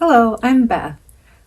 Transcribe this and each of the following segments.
Hello, I'm Beth.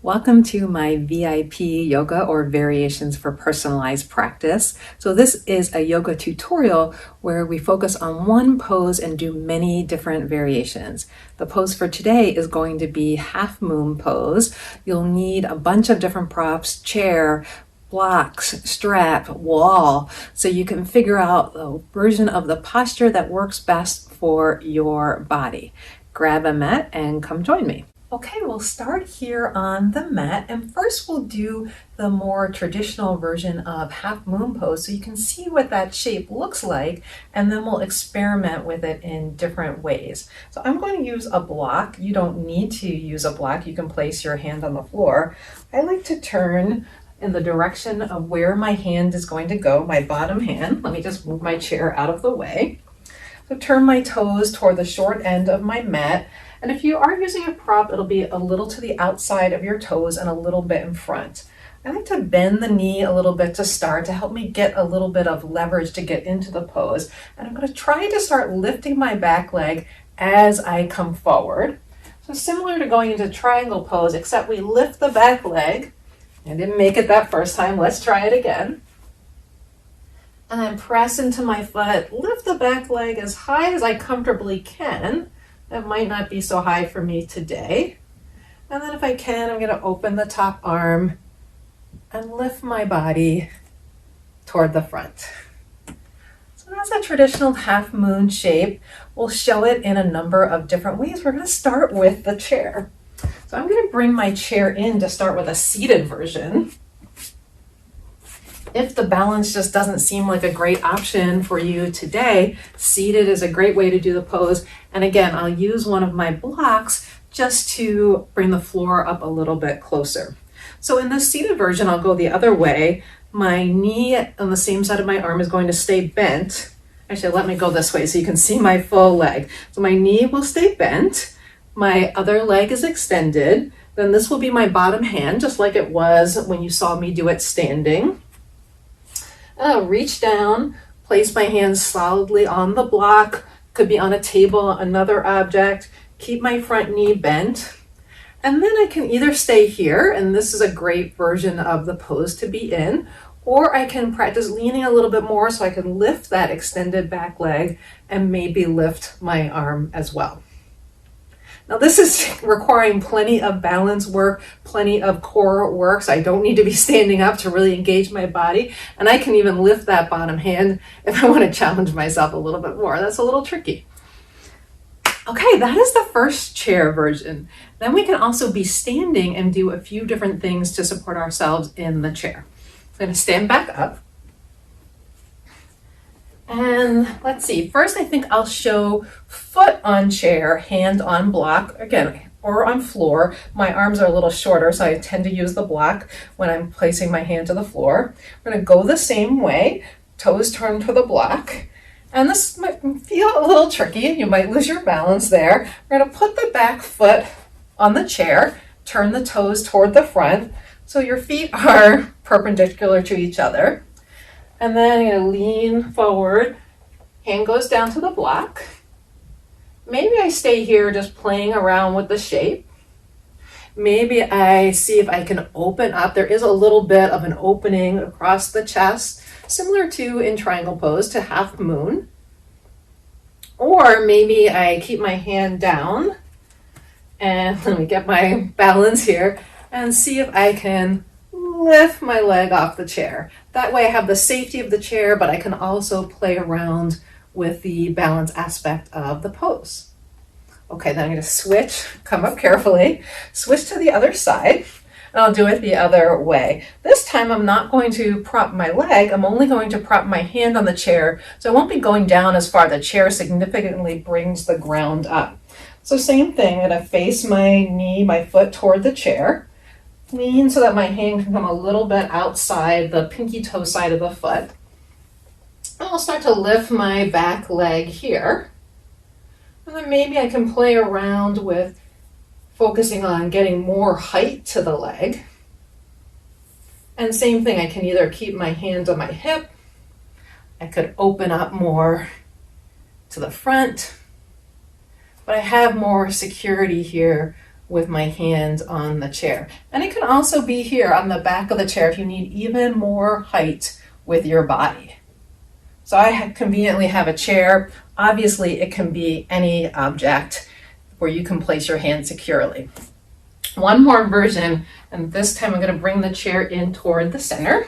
Welcome to my VIP yoga or variations for personalized practice. So this is a yoga tutorial where we focus on one pose and do many different variations. The pose for today is going to be half moon pose. You'll need a bunch of different props, chair, blocks, strap, wall, so you can figure out the version of the posture that works best for your body. Grab a mat and come join me. Okay, we'll start here on the mat, and first we'll do the more traditional version of half moon pose so you can see what that shape looks like, and then we'll experiment with it in different ways. So I'm going to use a block. You don't need to use a block. You can place your hand on the floor. I like to turn in the direction of where my hand is going to go, my bottom hand. Let me just move my chair out of the way. So turn my toes toward the short end of my mat. And if you are using a prop, it'll be a little to the outside of your toes and a little bit in front. I like to bend the knee a little bit to start to help me get a little bit of leverage to get into the pose. And I'm going to try to start lifting my back leg as I come forward. So similar to going into triangle pose, except we lift the back leg. I didn't make it that first time. Let's try it again. And then press into my foot, lift the back leg as high as I comfortably can. That might not be so high for me today. And then if I can, I'm going to open the top arm and lift my body toward the front. So that's a traditional half moon shape. We'll show it in a number of different ways. We're going to start with the chair. So I'm going to bring my chair in to start with a seated version. If the balance just doesn't seem like a great option for you today, seated is a great way to do the pose. And again, I'll use one of my blocks just to bring the floor up a little bit closer. So in this seated version, I'll go the other way. My knee on the same side of my arm is going to stay bent. Actually, let me go this way so you can see my full leg. So my knee will stay bent. My other leg is extended. Then this will be my bottom hand, just like it was when you saw me do it standing. I'll reach down, place my hands solidly on the block, could be on a table, another object, keep my front knee bent. And then I can either stay here, and this is a great version of the pose to be in, or I can practice leaning a little bit more so I can lift that extended back leg and maybe lift my arm as well. Now this is requiring plenty of balance work, plenty of core work, so I don't need to be standing up to really engage my body. And I can even lift that bottom hand if I want to challenge myself a little bit more. That's a little tricky. Okay, that is the first chair version. Then we can also be standing and do a few different things to support ourselves in the chair. I'm going to stand back up. And let's see, first I think I'll show foot on chair, hand on block, again, or on floor. My arms are a little shorter, so I tend to use the block when I'm placing my hand to the floor. I'm going to go the same way, toes turned to the block. And this might feel a little tricky. You might lose your balance there. We're going to put the back foot on the chair, turn the toes toward the front, so your feet are perpendicular to each other. And then I'm going to lean forward, hand goes down to the block. Maybe I stay here just playing around with the shape. Maybe I see if I can open up. There is a little bit of an opening across the chest, similar to in triangle pose to half moon. Or maybe I keep my hand down and let me get my balance here and see if I can lift my leg off the chair. That way I have the safety of the chair, but I can also play around with the balance aspect of the pose. Okay, then I'm going to switch, come up carefully, switch to the other side, and I'll do it the other way. This time I'm not going to prop my leg, I'm only going to prop my hand on the chair, so I won't be going down as far. The chair significantly brings the ground up. So same thing, I'm going to face my knee, my foot toward the chair. Lean so that my hand can come a little bit outside the pinky toe side of the foot. And I'll start to lift my back leg here. And then maybe I can play around with focusing on getting more height to the leg. And same thing, I can either keep my hand on my hip, I could open up more to the front, but I have more security here with my hands on the chair. And it can also be here on the back of the chair if you need even more height with your body. So I conveniently have a chair. Obviously, it can be any object where you can place your hand securely. One more version, and this time I'm going to bring the chair in toward the center.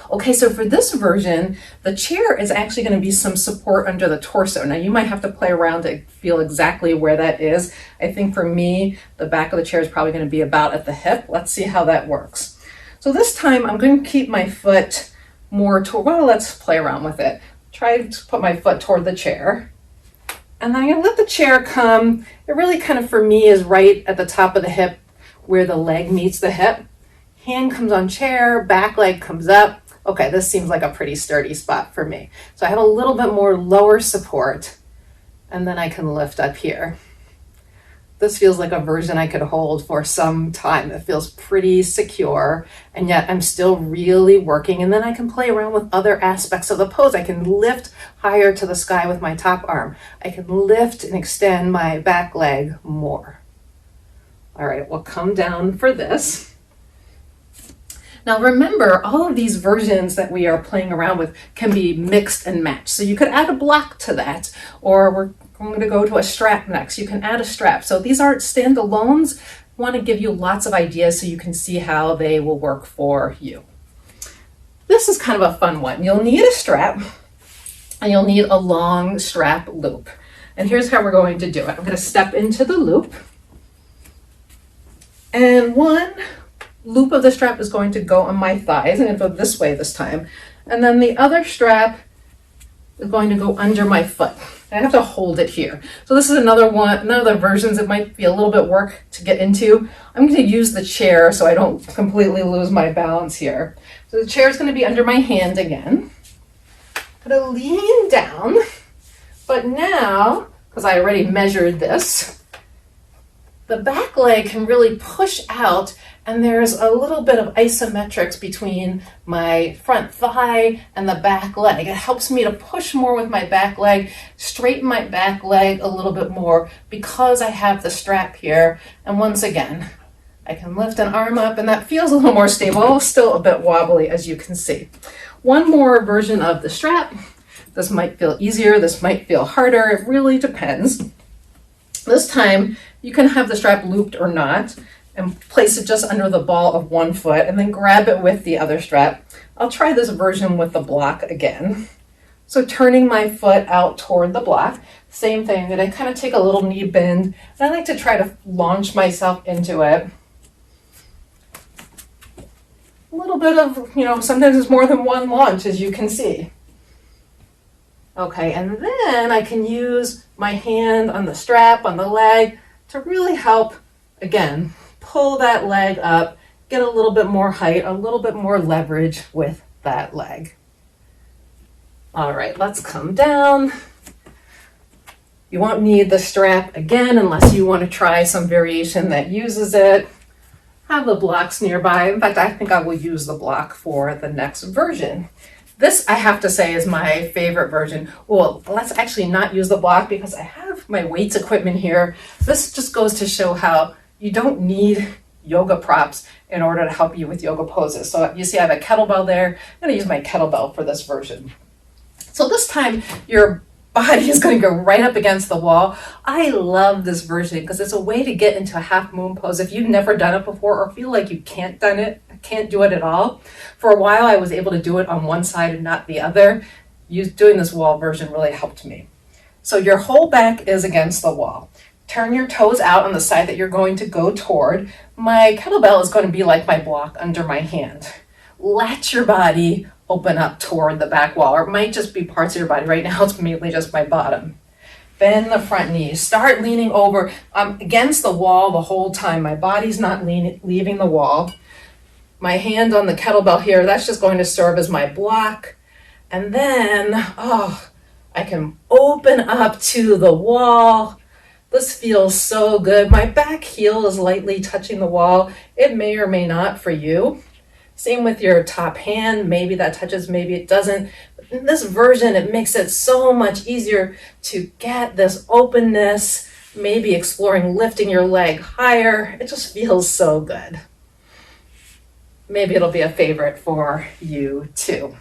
Okay, so for this version, the chair is actually going to be some support under the torso. Now you might have to play around to feel exactly where that is. I think for me, the back of the chair is probably going to be about at the hip. Let's see how that works. So this time I'm going to keep my foot more toward, well, let's play around with it. Try to put my foot toward the chair. And then I'm going to let the chair come. It really kind of, for me, is right at the top of the hip where the leg meets the hip. Hand comes on chair, back leg comes up. Okay, this seems like a pretty sturdy spot for me. So I have a little bit more lower support, and then I can lift up here. This feels like a version I could hold for some time. It feels pretty secure, and yet I'm still really working, and then I can play around with other aspects of the pose. I can lift higher to the sky with my top arm. I can lift and extend my back leg more. All right, we'll come down for this. Now remember, all of these versions that we are playing around with can be mixed and matched. So you could add a block to that, or we're going to go to a strap next. You can add a strap. So these aren't standalones. I want to give you lots of ideas so you can see how they will work for you. This is kind of a fun one. You'll need a strap, and you'll need a long strap loop. And here's how we're going to do it. I'm going to step into the loop, and one loop of the strap is going to go on my thighs. I'm going to go this way this time. And then the other strap is going to go under my foot. I have to hold it here. So this is another versions. It might be a little bit work to get into. I'm going to use the chair so I don't completely lose my balance here. So the chair is going to be under my hand again. I'm going to lean down, but now, because I already measured this, the back leg can really push out, and there's a little bit of isometrics between my front thigh and the back leg. It helps me to push more with my back leg, straighten my back leg a little bit more because I have the strap here. And once again, I can lift an arm up, and that feels a little more stable, still a bit wobbly, as you can see. One more version of the strap. This might feel easier, this might feel harder, it really depends. This time, you can have the strap looped or not, and place it just under the ball of one foot, and then grab it with the other strap. I'll try this version with the block again. So turning my foot out toward the block, same thing, and I kind of take a little knee bend, and I like to try to launch myself into it. A little bit of, sometimes it's more than one launch, as you can see. Okay, and then I can use my hand on the strap, on the leg, to really help, again, pull that leg up, get a little bit more height, a little bit more leverage with that leg. All right, let's come down. You won't need the strap again unless you want to try some variation that uses it. Have the blocks nearby. In fact, I think I will use the block for the next version. This, I have to say, is my favorite version. Well, let's actually not use the block because I have my weights equipment here. This just goes to show how you don't need yoga props in order to help you with yoga poses. So you see I have a kettlebell there. I'm going to use my kettlebell for this version. So this time your body is going to go right up against the wall. I love this version because it's a way to get into a half moon pose. If you've never done it before or feel like you can't do it at all, for a while I was able to do it on one side and not the other. Doing this wall version really helped me. So your whole back is against the wall. Turn your toes out on the side that you're going to go toward. My kettlebell is going to be like my block under my hand. Latch your body open up toward the back wall, or it might just be parts of your body. Right now it's mainly just my bottom. Bend the front knees. Start leaning over. I'm against the wall the whole time. My body's not leaving the wall. My hand on the kettlebell here, that's just going to serve as my block. And then, I can open up to the wall. This feels so good. My back heel is lightly touching the wall. It may or may not for you. Same with your top hand. Maybe that touches, maybe it doesn't. But in this version, it makes it so much easier to get this openness, maybe exploring lifting your leg higher. It just feels so good. Maybe it'll be a favorite for you too.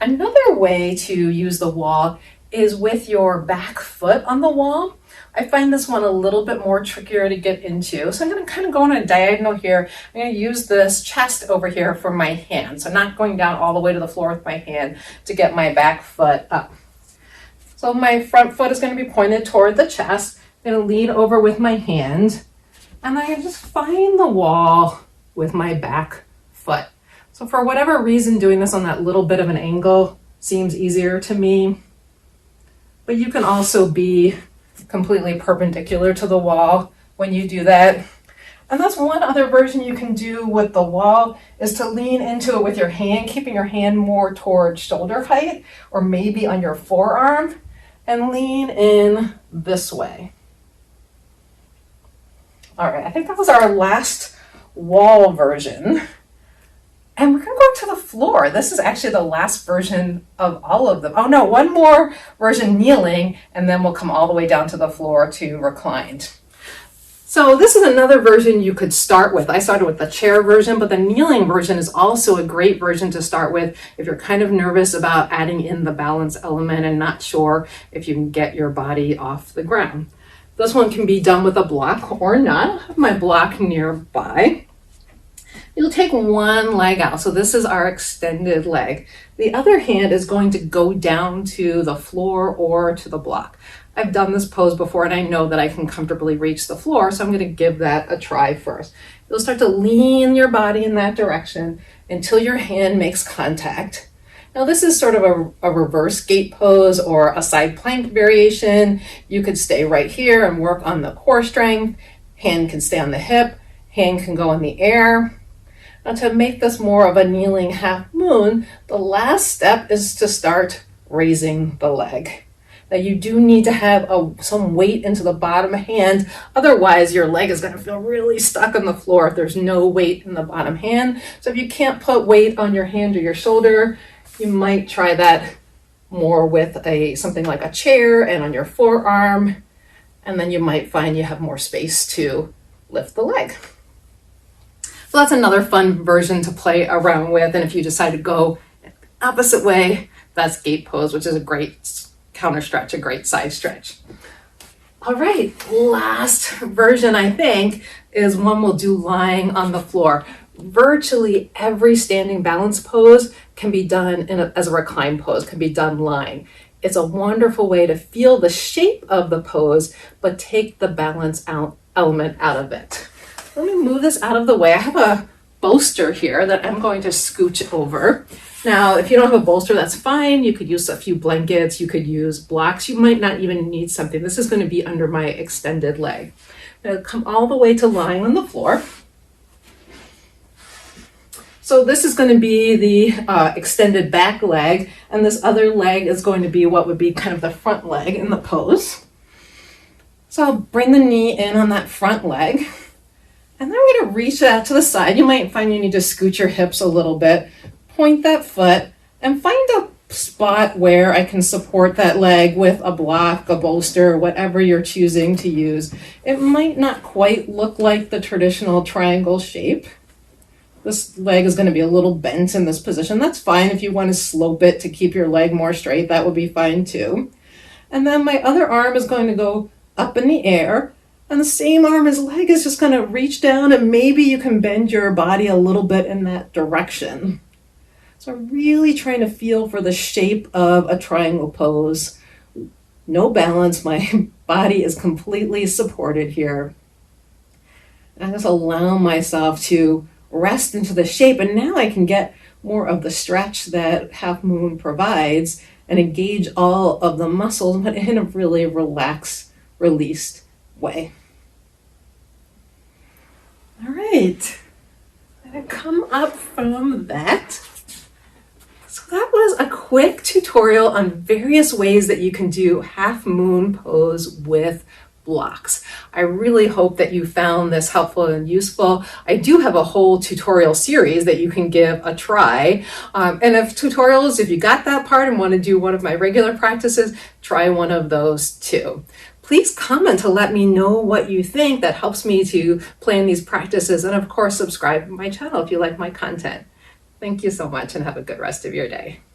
Another way to use the wall is with your back foot on the wall. I find this one a little bit more trickier to get into. So I'm going to kind of go on a diagonal here. I'm going to use this chest over here for my hand. So I'm not going down all the way to the floor with my hand to get my back foot up. So my front foot is going to be pointed toward the chest. I'm going to lean over with my hand, and I just find the wall with my back foot. So for whatever reason, doing this on that little bit of an angle seems easier to me. But you can also be completely perpendicular to the wall when you do that. And that's one other version you can do with the wall, is to lean into it with your hand, keeping your hand more toward shoulder height or maybe on your forearm, and lean in this way. All right, I think that was our last wall version. And we're gonna go to the floor. This is actually the last version of all of them. Oh no, one more version kneeling, and then we'll come all the way down to the floor to reclined. So this is another version you could start with. I started with the chair version, but the kneeling version is also a great version to start with if you're kind of nervous about adding in the balance element and not sure if you can get your body off the ground. This one can be done with a block or not. I have my block nearby. You'll take one leg out. So this is our extended leg. The other hand is going to go down to the floor or to the block. I've done this pose before and I know that I can comfortably reach the floor, so I'm going to give that a try first. You'll start to lean your body in that direction until your hand makes contact. Now this is sort of a reverse gate pose or a side plank variation. You could stay right here and work on the core strength. Hand can stay on the hip, hand can go in the air. Now to make this more of a kneeling half moon, the last step is to start raising the leg. Now you do need to have some weight into the bottom hand, otherwise your leg is going to feel really stuck on the floor if there's no weight in the bottom hand. So if you can't put weight on your hand or your shoulder, you might try that more with something like a chair and on your forearm, and then you might find you have more space to lift the leg. So that's another fun version to play around with. And if you decide to go opposite way, that's gate pose, which is a great counter stretch, a great side stretch. All right, last version I think is one we'll do lying on the floor. Virtually every standing balance pose can be done as a recline pose, can be done lying. It's a wonderful way to feel the shape of the pose, but take the balance element out of it. Let me move this out of the way. I have a bolster here that I'm going to scooch over. Now, if you don't have a bolster, that's fine. You could use a few blankets, you could use blocks. You might not even need something. This is going to be under my extended leg. I'm going to come all the way to lying on the floor. So this is going to be the extended back leg, and this other leg is going to be what would be kind of the front leg in the pose. So I'll bring the knee in on that front leg. And then we're going to reach out to the side. You might find you need to scoot your hips a little bit, point that foot, and find a spot where I can support that leg with a block, a bolster, whatever you're choosing to use. It might not quite look like the traditional triangle shape. This leg is going to be a little bent in this position. That's fine. If you want to slope it to keep your leg more straight, that would be fine too. And then my other arm is going to go up in the air. And the same arm as leg is just going to reach down, and maybe you can bend your body a little bit in that direction. So really trying to feel for the shape of a triangle pose. No balance, my body is completely supported here. And I just allow myself to rest into the shape, and now I can get more of the stretch that half moon provides and engage all of the muscles, but in a really relaxed, released way. All right, I'm gonna come up from that. So that was a quick tutorial on various ways that you can do half moon pose with blocks. I really hope that you found this helpful and useful. I do have a whole tutorial series that you can give a try. And if you got that part and want to do one of my regular practices, try one of those too. Please comment to let me know what you think. That helps me to plan these practices. And of course, subscribe to my channel if you like my content. Thank you so much and have a good rest of your day.